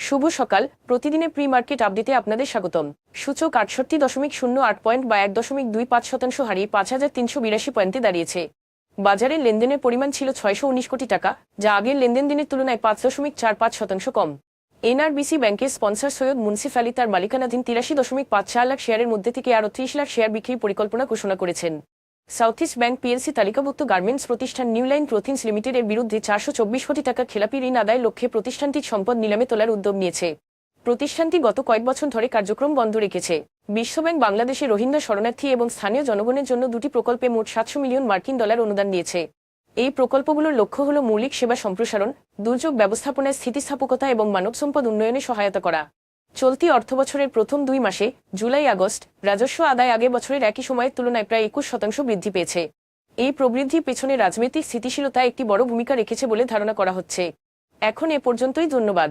শুভ সকাল। প্রতিদিনের pre market আপডেটে আপনাদের স্বাগতম। সূচক 68.08 পয়েন্ট বা 1.25% হারিয়ে 5,382 পয়েন্টে দাঁড়িয়েছে। বাজারে লেনদেনের পরিমাণ ছিল 619 কোটি টাকা, যা আগের লেনদেন দিনের তুলনায় 5.45% কম। এনআরবিসি ব্যাংকের স্পন্সর সৈয়দ মুন্সিফ আলী তার মালিকানাধীন 83.54 লাখ শেয়ারের মধ্যে থেকে আরও 30 লাখ শেয়ার বিক্রির পরিকল্পনা ঘোষণা করেছেন। সাউথ ইস্ট ব্যাংক পিএলসি তালিকাভুক্ত গার্মেন্টস প্রতিষ্ঠান নিউ লাইন ক্লোথিংস লিমিটেডের বিরুদ্ধে 424 কোটি টাকা খেলাপি ঋণ আদায়ের লক্ষ্যে প্রতিষ্ঠানটির সম্পদ নিলামে তোলার উদ্যোগ নিয়েছে। প্রতিষ্ঠানটি গত কয়েক বছর ধরে কার্যক্রম বন্ধ রেখেছে। বিশ্বব্যাংক বাংলাদেশে রোহিঙ্গা শরণার্থী এবং স্থানীয় জনগণের জন্য দুটি প্রকল্পে মোট 700 মিলিয়ন মার্কিন ডলার অনুদান দিয়েছে। এই প্রকল্পগুলোর লক্ষ্য হল মৌলিক সেবা সম্প্রসারণ, দুর্যোগ ব্যবস্থাপনায় স্থিতিস্থাপকতা এবং মানবসম্পদ উন্নয়নে সহায়তা করা। চলতি অর্থবছরের প্রথম 2 মাসে জুলাই আগস্ট রাজস্ব আদায় আগের বছরের একই সময়ের তুলনায় প্রায় 21% বৃদ্ধি পেয়েছে। এই প্রবৃদ্ধির পেছনে রাজনৈতিক স্থিতিশীলতা একটি বড় ভূমিকা রেখেছে বলে ধারণা করা হচ্ছে। এখন এ পর্যন্তই, ধন্যবাদ।